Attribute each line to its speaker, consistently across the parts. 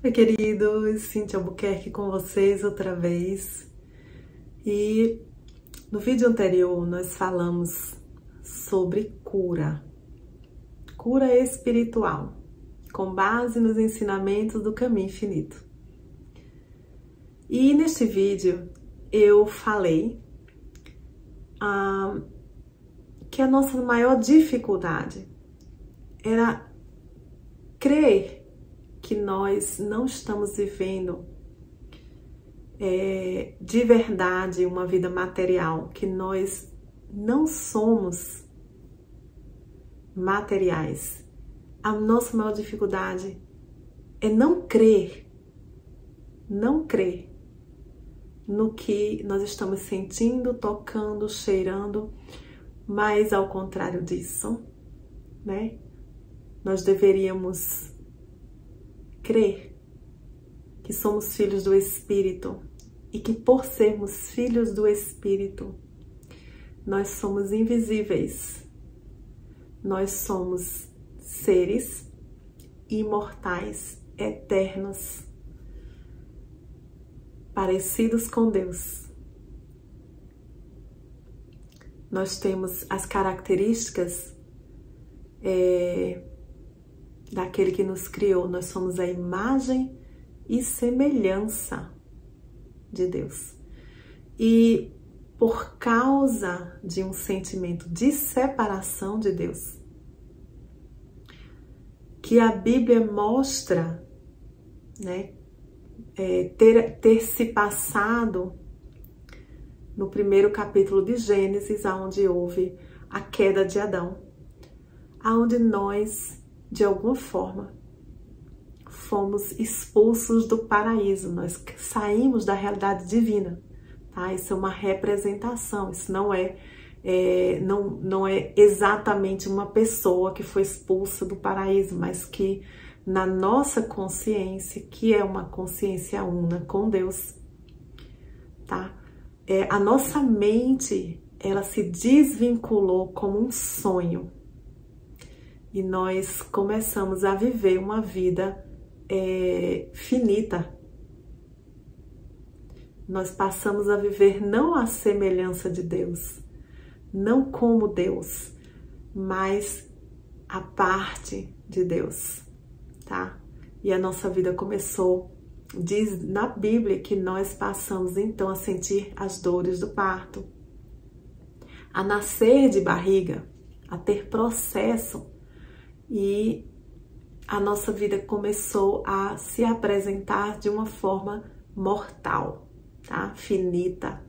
Speaker 1: Oi, queridos, Cíntia Albuquerque com vocês outra vez. E no vídeo anterior nós falamos sobre cura espiritual, com base nos ensinamentos do caminho infinito. E neste vídeo eu falei que a nossa maior dificuldade era crer que nós não estamos vivendo de verdade uma vida material, que nós não somos materiais. A nossa maior dificuldade é não crer no que nós estamos sentindo, tocando, cheirando, mas ao contrário disso, né? Nós deveríamos crer que somos filhos do Espírito e que por sermos filhos do Espírito, nós somos invisíveis. Nós somos seres imortais, eternos, parecidos com Deus. Nós temos as características daquele que nos criou. Nós somos a imagem e semelhança de Deus. E por causa de um sentimento de separação de Deus, que a Bíblia mostra, né, ter se passado no primeiro capítulo de Gênesis, onde houve a queda de Adão, onde nós, de alguma forma, fomos expulsos do paraíso, nós saímos da realidade divina, tá? Isso é uma representação, isso não é exatamente uma pessoa que foi expulsa do paraíso, mas que na nossa consciência, que é uma consciência una com Deus, tá? A nossa mente, ela se desvinculou como um sonho. E nós começamos a viver uma vida finita. Nós passamos a viver não à semelhança de Deus, não como Deus, mas a parte de Deus, tá? E a nossa vida começou, diz na Bíblia que nós passamos então a sentir as dores do parto, a nascer de barriga, a ter processo. E a nossa vida começou a se apresentar de uma forma mortal, tá? Finita.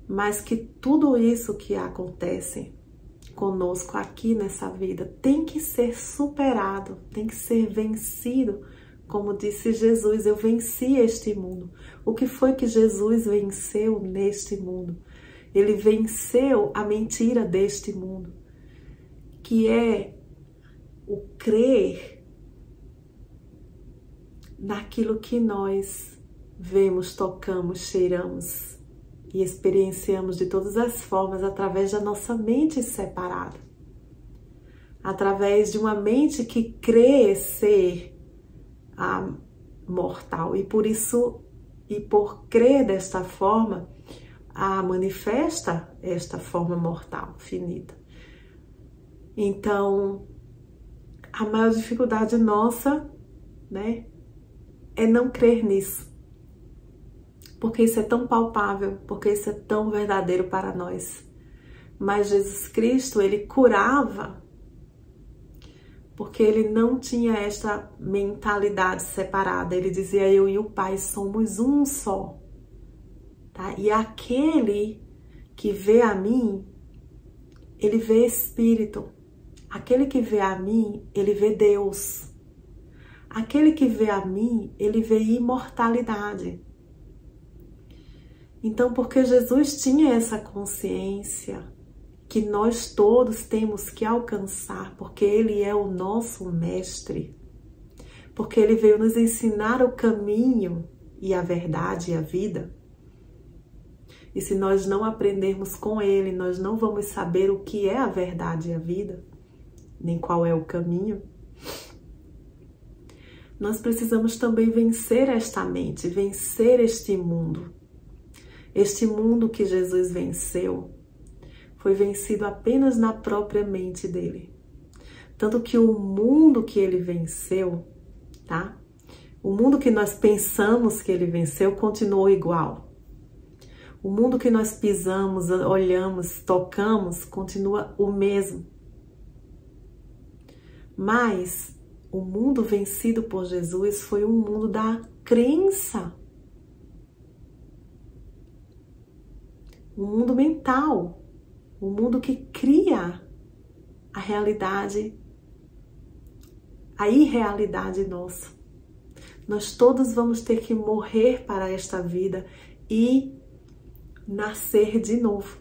Speaker 1: Mas que tudo isso que acontece conosco aqui nessa vida tem que ser superado, tem que ser vencido. Como disse Jesus, eu venci este mundo. O que foi que Jesus venceu neste mundo? Ele venceu a mentira deste mundo, que é o crer naquilo que nós vemos, tocamos, cheiramos e experienciamos de todas as formas através da nossa mente separada. Através de uma mente que crê ser mortal. E por isso, e por crer desta forma, manifesta esta forma mortal, finita. Então, a maior dificuldade nossa, né, é não crer nisso. Porque isso é tão palpável, porque isso é tão verdadeiro para nós. Mas Jesus Cristo, ele curava, porque ele não tinha esta mentalidade separada. Ele dizia, eu e o Pai somos um só. Tá? E aquele que vê a mim, ele vê Espírito. Aquele que vê a mim, ele vê Deus. Aquele que vê a mim, ele vê imortalidade. Então, porque Jesus tinha essa consciência que nós todos temos que alcançar, porque Ele é o nosso mestre, porque Ele veio nos ensinar o caminho e a verdade e a vida. E se nós não aprendermos com Ele, nós não vamos saber o que é a verdade e a vida, nem qual é o caminho. nós precisamos também vencer esta mente, vencer este mundo. Este mundo que Jesus venceu foi vencido apenas na própria mente dele. Tanto que o mundo que ele venceu, tá? O mundo que nós pensamos que ele venceu continuou igual. O mundo que nós pisamos, olhamos, tocamos, continua o mesmo. Mas o mundo vencido por Jesus foi o mundo da crença. O mundo mental. O mundo que cria a realidade, a irrealidade nossa. Nós todos vamos ter que morrer para esta vida e nascer de novo.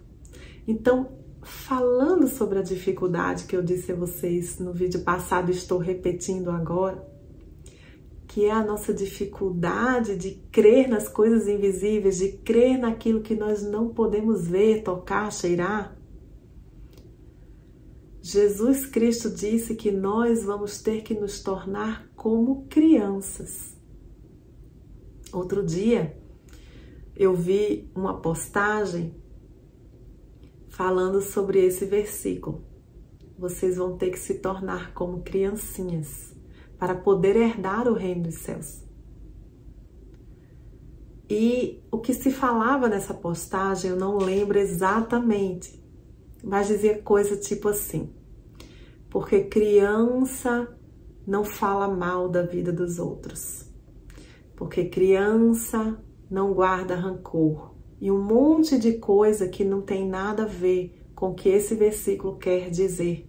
Speaker 1: Então, falando sobre a dificuldade que eu disse a vocês no vídeo passado, estou repetindo agora, que é a nossa dificuldade de crer nas coisas invisíveis, de crer naquilo que nós não podemos ver, tocar, cheirar. Jesus Cristo disse que nós vamos ter que nos tornar como crianças. Outro dia, eu vi uma postagem falando sobre esse versículo. Vocês vão ter que se tornar como criancinhas para poder herdar o reino dos céus. E o que se falava nessa postagem, eu não lembro exatamente, mas dizia coisa tipo assim: porque criança não fala mal da vida dos outros, porque criança não guarda rancor, e um monte de coisa que não tem nada a ver com o que esse versículo quer dizer.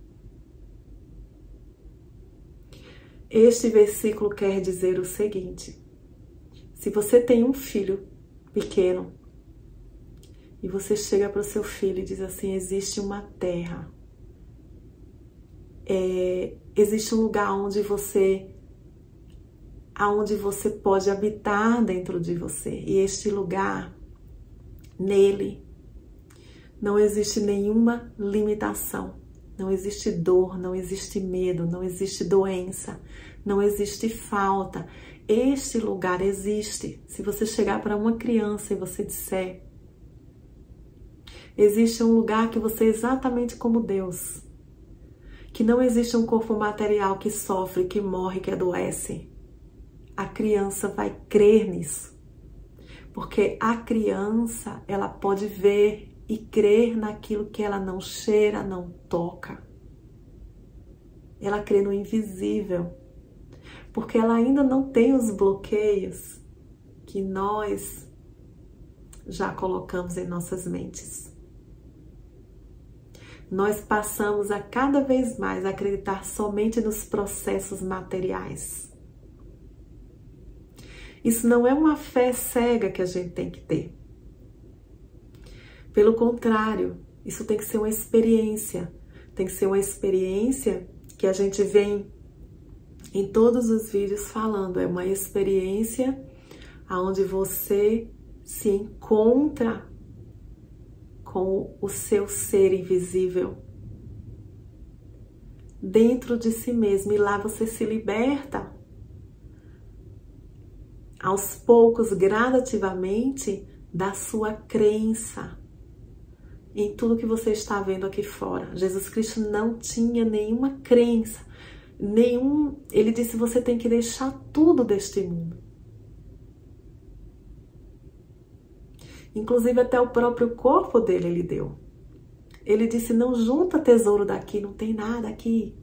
Speaker 1: Este versículo quer dizer o seguinte: se você tem um filho pequeno e você chega para o seu filho e diz assim: existe uma terra, existe um lugar onde você pode habitar dentro de você, e este lugar, nele, não existe nenhuma limitação, não existe dor, não existe medo, não existe doença, não existe falta. Este lugar existe. Se você chegar para uma criança e você disser: existe um lugar que você é exatamente como Deus, que não existe um corpo material que sofre, que morre, que adoece, a criança vai crer nisso. Porque a criança, ela pode ver e crer naquilo que ela não cheira, não toca. Ela crê no invisível. Porque ela ainda não tem os bloqueios que nós já colocamos em nossas mentes. Nós passamos a cada vez mais a acreditar somente nos processos materiais. Isso não é uma fé cega que a gente tem que ter. Pelo contrário, isso tem que ser uma experiência. Tem que ser uma experiência que a gente vem em todos os vídeos falando. É uma experiência onde você se encontra com o seu ser invisível dentro de si mesmo, e lá você se liberta. Aos poucos, gradativamente, da sua crença em tudo que você está vendo aqui fora. Jesus Cristo não tinha nenhuma crença, ele disse: você tem que deixar tudo deste mundo. Inclusive até o próprio corpo dele ele deu. Ele disse: não junta tesouro daqui, não tem nada aqui.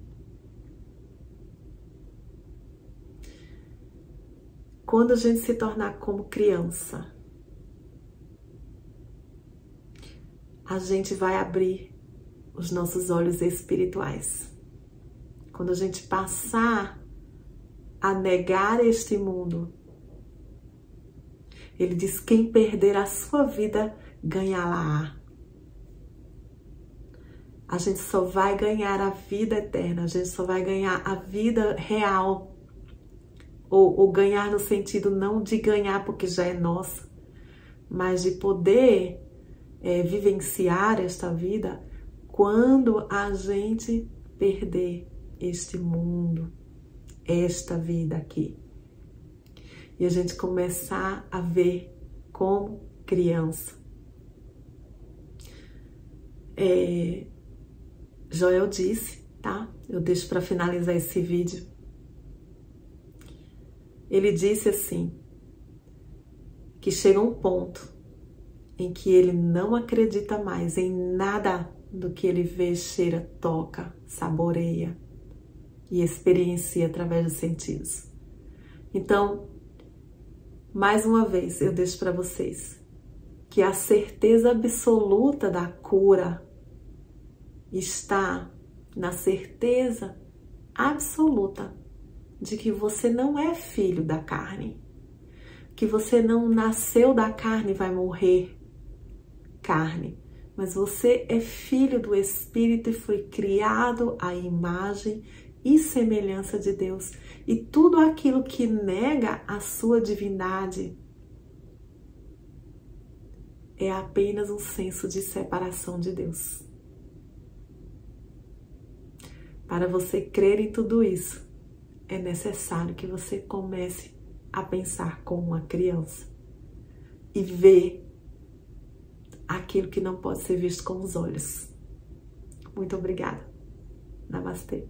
Speaker 1: Quando a gente se tornar como criança, a gente vai abrir os nossos olhos espirituais. Quando a gente passar a negar este mundo, ele diz: quem perder a sua vida, ganhá-la-á. A gente só vai ganhar a vida eterna, a gente só vai ganhar a vida real. Ou ganhar no sentido não de ganhar porque já é nossa, mas de poder vivenciar esta vida quando a gente perder este mundo, esta vida aqui. e a gente começar a ver como criança. Joel disse, tá? Eu deixo para finalizar esse vídeo. Ele disse assim, que chega um ponto em que ele não acredita mais em nada do que ele vê, cheira, toca, saboreia e experiencia através dos sentidos. Então, mais uma vez, eu deixo para vocês que a certeza absoluta da cura está na certeza absoluta de que você não é filho da carne, que você não nasceu da carne e vai morrer carne, mas você é filho do Espírito e foi criado à imagem e semelhança de Deus. E tudo aquilo que nega a sua divindade é apenas um senso de separação de Deus. Para você crer em tudo isso, é necessário que você comece a pensar como uma criança e ver aquilo que não pode ser visto com os olhos. Muito obrigada. Namastê.